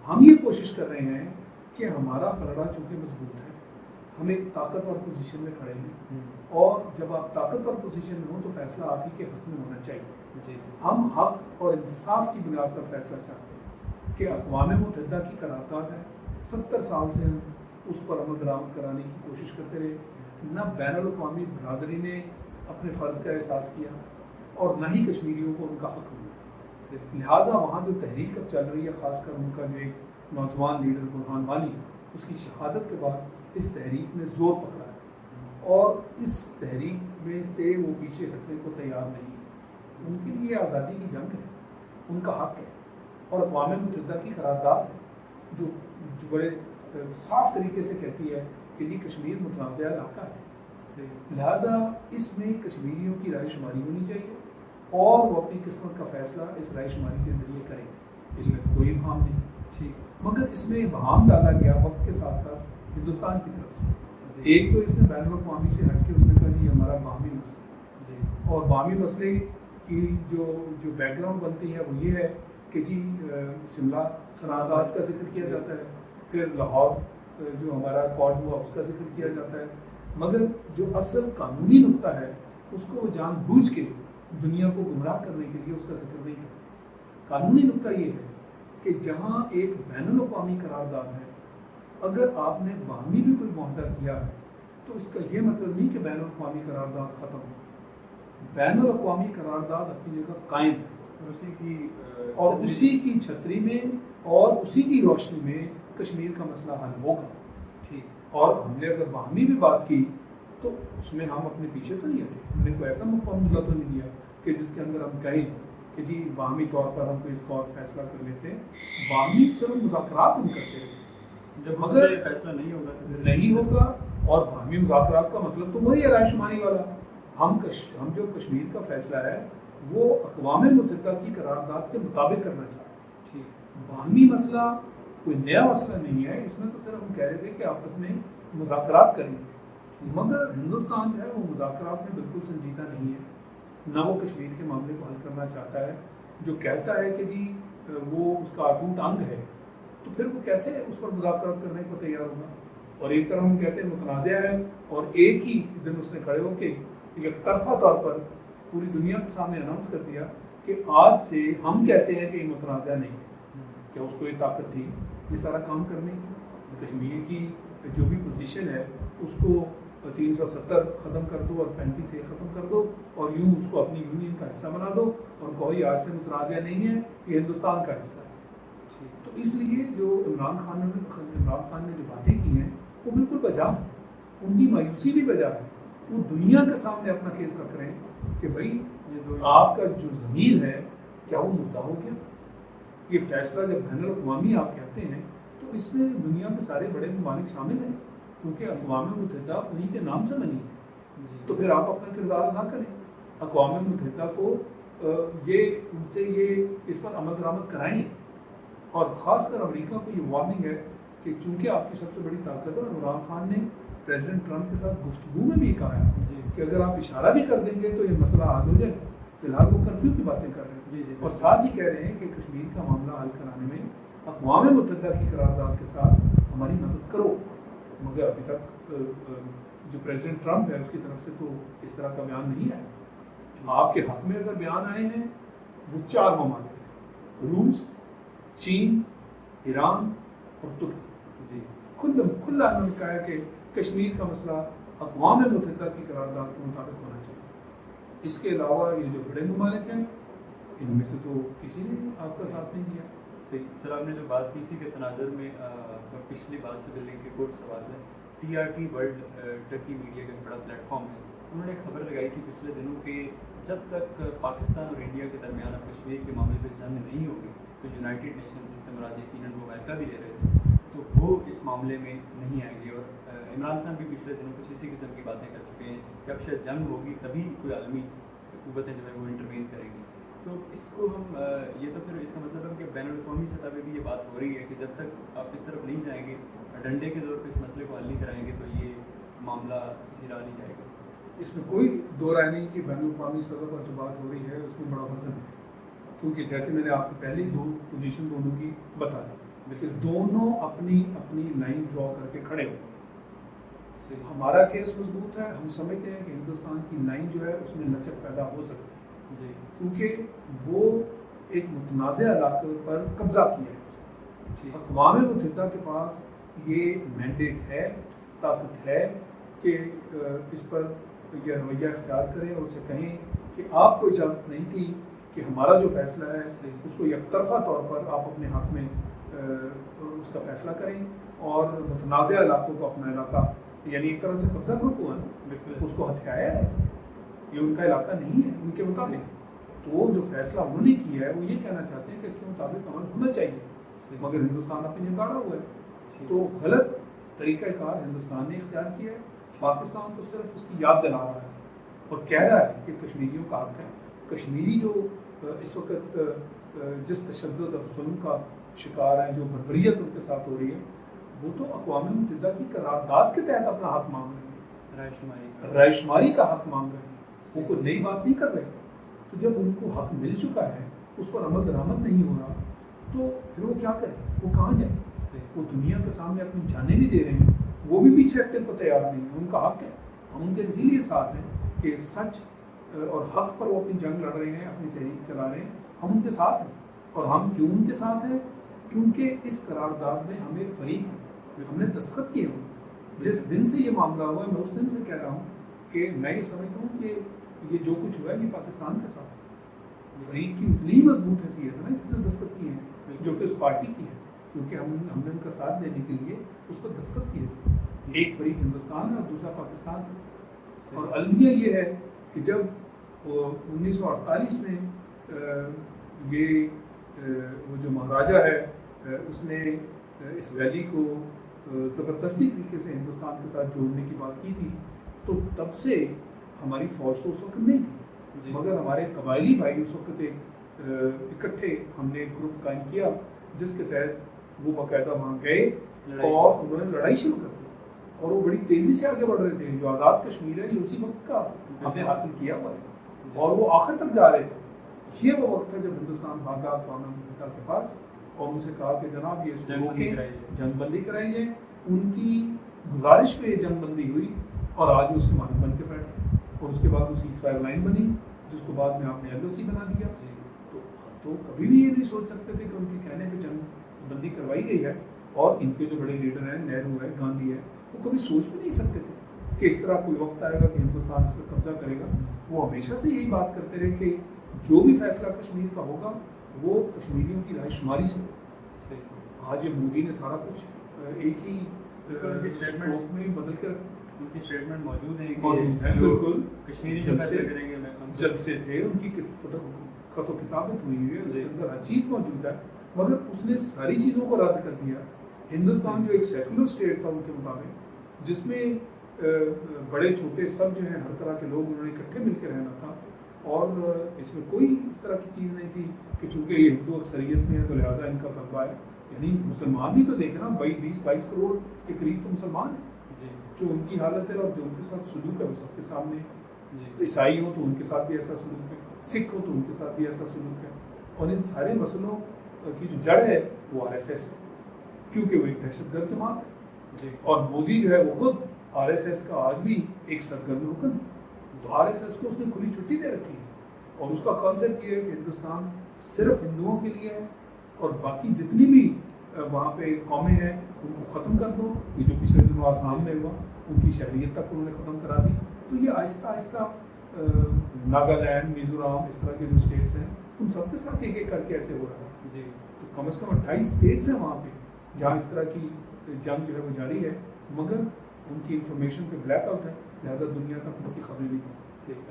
ہم یہ کوشش کر رہے ہیں کہ ہمارا پلڑا چونکہ مضبوط ہے، ہم ایک طاقتور پوزیشن میں کھڑے ہیں، اور جب آپ طاقتور پوزیشن میں ہوں تو فیصلہ آپ ہی کے حق میں ہونا چاہیے۔ ہم حق اور انصاف کی بنیاد پر فیصلہ چاہتے ہیں کہ اقوام متحدہ کی قرارداد ہے، 70 سال سے ہم اس پر عمل درآمد کرانے کی کوشش کرتے رہے، نہ بین الاقوامی برادری نے اپنے فرض کا احساس کیا اور نہ ہی کشمیریوں کو ان کا حق ملا۔ لہٰذا وہاں جو تحریک اب چل رہی ہے، خاص کر ان کا جو ایک نوجوان لیڈر برہان والی، اس کی شہادت کے بعد اس تحریک نے زور پکڑا ہے اور اس تحریک میں سے وہ پیچھے ہٹنے کو تیار نہیں ہے۔ ان کے لیے آزادی کی جنگ ہے، ان کا حق ہے، اور اقوام متحدہ کی قرارداد ہے جو بڑے صاف طریقے سے کہتی ہے کہ یہ کشمیر متنازع علاقہ ہے، لہٰذا اس میں کشمیریوں کی رائے شماری ہونی چاہیے اور وہ اپنی قسمت کا فیصلہ اس رائے شماری کے ذریعے کریں۔ اس میں کوئی ابہام نہیں، ٹھیک، مگر اس میں ابہام ڈالا گیا وقت کے ساتھ ساتھ ہندوستان کی طرف سے۔ ایک تو اس نے بین الاقوامی سے ہٹ کے اس نے کہا جی ہمارا باہمی مسئلہ، اور باہمی مسئلے کی جو بیک گراؤنڈ بنتی ہے وہ یہ ہے کہ جی شملہ قرارداد کا ذکر کیا جاتا ہے، پھر لاہور جو ہمارا اکارڈ ہوا اس کا ذکر کیا جاتا ہے، مگر جو اصل قانونی نقطہ ہے اس کو وہ جان بوجھ کے دنیا کو گمراہ کرنے کے لیے اس کا ذکر نہیں کرتا۔ قانونی نقطہ یہ ہے کہ جہاں ایک بین الاقوامی قرارداد ہے، اگر آپ نے باہمی بھی کوئی معاہدہ کیا ہے تو اس کا یہ مطلب نہیں کہ بین الاقوامی قرارداد ختم ہو۔ بین الاقوامی قرارداد اپنی جگہ قائم ہے، اور اسی کی چھتری میں اور اسی کی روشنی میں کشمیر کا مسئلہ حل ہوگا، ٹھیک، اور ہم نے اگر باہمی بھی بات کی تو اس میں ہم اپنے پیچھے تو نہیں ہٹے، ہم نے کوئی ایسا مفہوم تو نہیں دیا کہ جس کے اندر ہم کہیں کہ جی باہمی طور پر ہم کوئی اس کا اور فیصلہ کر لیتے ہیں۔ باہمی صرف مذاکرات ہم کرتے ہیں، جب مگر فیصلہ نہیں ہوگا، اور باہمی مذاکرات کا مطلب تو وہی ہے رائے شماری والا۔ ہم جو کشمیر کا فیصلہ ہے وہ اقوام متحدہ کی قرارداد کے مطابق کرنا چاہتے ہیں۔ باہمی مسئلہ کوئی نیا مسئلہ نہیں ہے، اس میں تو صرف ہم کہہ رہے تھے کہ آپس میں مذاکرات کریں گے، مگر ہندوستان جو ہے وہ مذاکرات میں بالکل سنجیدہ نہیں ہے، نہ وہ کشمیر کے معاملے کو حل کرنا چاہتا ہے۔ جو کہتا ہے کہ جی وہ اس کا اٹوٹ انگ ہے، تو پھر وہ کیسے اس پر مذاکرات کرنے کو تیار ہوگا؟ اور ایک طرف ہم کہتے ہیں متنازع ہے، اور ایک ہی دن اس نے کھڑے ہو کے ایک طرفہ طور پر پوری دنیا کے سامنے اناؤنس کر دیا کہ آج سے ہم کہتے ہیں کہ یہ متنازع نہیں ہے۔ کیا اس کو یہ طاقت تھی یہ سارا کام کرنے کی؟ کشمیر کی جو بھی پوزیشن ہے اس کو 370 ختم کر دو اور 35 سے ختم کر دو، اور یوں اس کو اپنی یونین کا حصہ بنا دو، اور کوئی آج سے متنازع نہیں ہے، یہ ہندوستان کا حصہ ہے۔ تو اس لیے جو عمران خان نے جو باتیں کی ہیں وہ بالکل بجا ہیں، ان کی مایوسی بھی بجا ہے۔ وہ دنیا کے سامنے اپنا کیس رکھ رہے ہیں کہ بھائی آپ کا جو ضمیر ہے کیا وہ مدعا ہو گیا؟ یہ فیصلہ جب بین الاقوامی آپ کہتے ہیں تو اس میں دنیا کے سارے بڑے ممالک شامل ہیں، کیونکہ اقوام متحدہ انہیں کے نام سے بنی ہے، تو پھر آپ اپنا کردار ادا کریں، اقوام متحدہ کو ان سے یہ اس پر عمل درآمد کرائیں، اور خاص کر امریکہ کو یہ وارننگ ہے کہ چونکہ آپ کی سب سے بڑی طاقت ہے، عمران خان نے پریزیڈنٹ ٹرمپ کے ساتھ گفتگو میں بھی کہا ہے کہ اگر آپ اشارہ بھی کر دیں گے تو یہ مسئلہ حل ہو جائے۔ فی الحال وہ کرفیو کی باتیں کر رہے ہیں، اور ساتھ ہی کہہ رہے ہیں کہ کشمیر کا معاملہ حل کرانے میں اقوام متحدہ کی قرارداد کے ساتھ ہماری مدد کرو، مگر ابھی تک جو پریزیڈنٹ ٹرمپ ہے اس کی طرف سے تو اس طرح کا بیان نہیں آیا۔ آپ کے حق میں اگر بیان آئے ہیں وہ 4 ممالک، روس، چین، ایران اور ترکی، کھلا انہوں نے کہا ہے کہ کشمیر کا مسئلہ اقوام متحدہ کی قرارداد کے مطابق ہونا چاہیے۔ اس کے علاوہ یہ جو بڑے ممالک ہیں ان میں سے تو کسی نے آپ کا ساتھ نہیں دیا۔ صحیح سر، آپ نے جو بات کی اسی کے تناظر میں پچھلی بات سے لنک ایک اور سوال ہے۔ TRT ورلڈ ٹرکی میڈیا کا بڑا پلیٹ فارم ہے، انہوں نے خبر لگائی تھی پچھلے دنوں کہ جب تک پاکستان اور انڈیا کے درمیان اب کشمیر کے معاملے پہ جنگ نہیں ہوگی تو یونائٹڈ نیشن جس سے مراد یقیناً وہ امریکہ بھی لے رہے تھے تو وہ اس معاملے میں نہیں آئیں گے، اور عمران خان بھی پچھلے دنوں کچھ اسی قسم کی باتیں کر چکے ہیں کہ اب شاید جنگ ہوگی تبھی کوئی عالمی قوتیں جو ہے وہ انٹروین کریں گی۔ تو اس کو ہم یہ تو پھر اس کا مطلب ہے کہ بین الاقوامی سطح پہ بھی یہ بات ہو رہی ہے کہ جب تک آپ اس طرف نہیں جائیں گے، ڈنڈے کے طور پہ اس مسئلے کو حل نہیں کرائیں گے تو یہ معاملہ کسی راہ نہیں جائے گا۔ اس میں کوئی دو رائے نہیں کہ بین الاقوامی سطح پر جو بات ہو رہی ہے اس میں بڑا وزن ہے، کیونکہ جیسے میں نے آپ کو پہلے 2 پوزیشن دونوں کی بتا دی، کہ دونوں اپنی اپنی لائن ڈرا کر کے کھڑے ہوں. ہمارا کیس مضبوط ہے, ہم سمجھتے ہیں کہ ہندوستان کی لائن جو ہے اس میں لچک پیدا ہو سکتی ہے کیونکہ وہ ایک متنازع علاقے پر قبضہ کیا ہے. اقوام متحدہ کے پاس یہ مینڈیٹ ہے, طاقت ہے کہ اس پر یہ رویہ اختیار کریں اور اسے کہیں کہ آپ کو اجازت نہیں تھی کہ ہمارا جو فیصلہ ہے اس کو یک طرفہ طور پر آپ اپنے حق میں اس کا فیصلہ کریں اور متنازع علاقوں کو اپنا علاقہ, یعنی ایک طرح سے قبضہ گروپ ہوا نا, اس کو ہتھیایا ہے. یہ ان کا علاقہ نہیں ہے ان کے مطابق. تو جو فیصلہ انہوں نے کیا ہے وہ یہ کہنا چاہتے ہیں کہ اس کے مطابق عمل ہونا چاہیے, مگر ہندوستان اپنی جگہ ہوا ہے. تو غلط طریقہ کار ہندوستان نے اختیار کیا ہے. پاکستان تو صرف اس کی یاد دلا رہا ہے اور کہہ رہا ہے کہ کشمیریوں کا حق ہے. کشمیری جو اس وقت جس تشدد اور ظلم کا شکار ہیں, جو بربریت ان کے ساتھ ہو رہی ہے, وہ تو اقوام متحدہ کی قرارداد کے تحت اپنا حق مانگ رہے ہیں, رائے شماری کا حق مانگ رہے ہیں. وہ کوئی نئی بات نہیں کر رہے. تو جب ان کو حق مل چکا ہے, اس پر عمل درآمد نہیں ہو رہا, تو پھر وہ کیا کریں, وہ کہاں جائیں؟ وہ دنیا کے سامنے اپنی جانیں بھی دے رہے ہیں, وہ بھی پیچھے ہٹنے کو تیار نہیں ہے. ان کا حق ہے, ہم ان کے اسی لیے ساتھ ہیں کہ سچ اور حق پر وہ اپنی جنگ لڑ رہے ہیں, اپنی تحریک چلا رہے ہیں. ہم ان کے ساتھ ہیں. اور ہم کیوں ان کے ساتھ ہیں؟ کیونکہ اس قرارداد میں ہمیں فریق ہے, ہم نے دستخط کیے ہوں. جس دن سے یہ معاملہ ہوا ہے, میں اس دن سے کہہ رہا ہوں کہ میں یہ سمجھتا ہوں کہ یہ جو کچھ ہوا ہے یہ پاکستان کے ساتھ فریق کی اتنی مضبوط حیثیت ہے نا جس نے دستخط کیے ہیں, جو کہ اس پارٹی کی ہے, کیونکہ ہم نے ان کا ساتھ دینے کے لیے اس پر دستخط کیے تھے. ایک فریق ہندوستان ہے اور دوسرا پاکستان ہے. اور المیہ یہ ہے کہ جب 1948 میں یہ وہ جو مہاراجہ ہے اس نے اس ویلی کو زبردستی طریقے سے ہندوستان کے ساتھ جوڑنے کی بات کی تھی, تو تب سے ہماری فوج تو اس وقت نہیں تھی, مگر ہمارے قبائلی بھائی اس وقت اکٹھے ہم نے ایک گروپ قائم کیا جس کے تحت وہ باقاعدہ وہاں گئے اور انہوں نے لڑائی شروع کر دی. اور وہ بڑی تیزی سے آگے بڑھ رہے تھے. جو آزاد کشمیر ہے یہ اسی وقت کا ہم نے حاصل کیا ہوا ہے اور وہ آخر تک جا رہے تھے. یہ وہ وقت ہے جب ہندوستان بھاگا اقوام متحدہ کے پاس اور ان سے کہا کہ جناب یہ جنگ بندی کرائی جائے. ان کی گزارش پہ یہ جنگ بندی ہوئی اور آج اس کے مانند بن کے بیٹھے. اور اس کے بعد وہ سیز فائر لائن بنی جس کو بعد میں آپ نے LOC بنا دیا. تو کبھی بھی یہ نہیں سوچ سکتے تھے کہ ان کے کہنے پہ جنگ بندی کروائی گئی ہے. اور ان کے جو بڑے لیڈر ہیں, نہرو ہے, گاندھی ہے, وہ کبھی سوچ بھی نہیں سکتے تھے کہ اس طرح کوئی وقت آئے گا کہ ہندوستان اس پر قبضہ کرے گا. وہ ہمیشہ سے یہی بات کرتے رہے کہ جو بھی فیصلہ کشمیر کا ہوگا وہ کشمیریوں کی رائے شماری سے. آج یہ مودی نے سارا کچھ ایک ہی اسٹیٹمنٹ میں بدل کر ان کی اسٹیٹمنٹ موجود ہے بالکل کشمیری جب سے تھے ان کی خط و کتابت ہوئی ہے, اس کے اندر ہر چیز موجود ہے, مگر اس نے ساری چیزوں کو رد کر دیا. ہندوستان جو ایک سیکولر اسٹیٹ تھا ان کے مطابق, جس میں بڑے چھوٹے سب جو ہیں ہر طرح کے لوگ انہوں نے اکٹھے مل کے رہنا تھا, اور اس میں کوئی اس طرح کی چیز نہیں تھی کہ چونکہ یہ ہندو اکثریت میں ہے تو لہٰذا ان کا غلبہ ہے. یعنی مسلمان بھی تو دیکھنا 20-22 کروڑ کے قریب تو مسلمان ہیں. جو ان کی حالت ہے اور جو ان کے ساتھ سلوک ہے وہ سب کے سامنے. عیسائی ہوں تو ان کے ساتھ بھی ایسا سلوک ہے, سکھ ہو تو ان کے ساتھ بھی ایسا سلوک ہے. اور ان سارے مسئلوں کی جو جڑ ہے وہ RSS ہے, کیونکہ وہ ایک دہشت گرد جماعت ہے. اور مودی جو ہے وہ خود RSS کا آج بھی ایک سرگرم رکن. تو RSS کو اس نے کھلی چھٹی دے رکھی ہے اور اس کا کانسیپٹ یہ ہے کہ ہندوستان صرف ہندوؤں کے لیے ہے اور باقی جتنی بھی وہاں پہ قومیں ہیں ان کو ختم کر دو. یہ جو پچھلے دنوں آسام میں ہوا ان کی شہریت تک انہوں نے ختم کرا دی. تو یہ آہستہ آہستہ ناگالینڈ, میزورام, اس طرح کے جو اسٹیٹس ہیں ان سب کے ساتھ ایک ایک کر کے ایسے ہو رہا ہے. تو کم از کم 28 اسٹیٹس ہیں وہاں پہ جہاں اس طرح کی جنگ جو ہے وہ جاری ہے, مگر ان کی انفارمیشن پہ بلیک آؤٹ ہے, لہٰذا دنیا تک ان کی خبریں نہیں.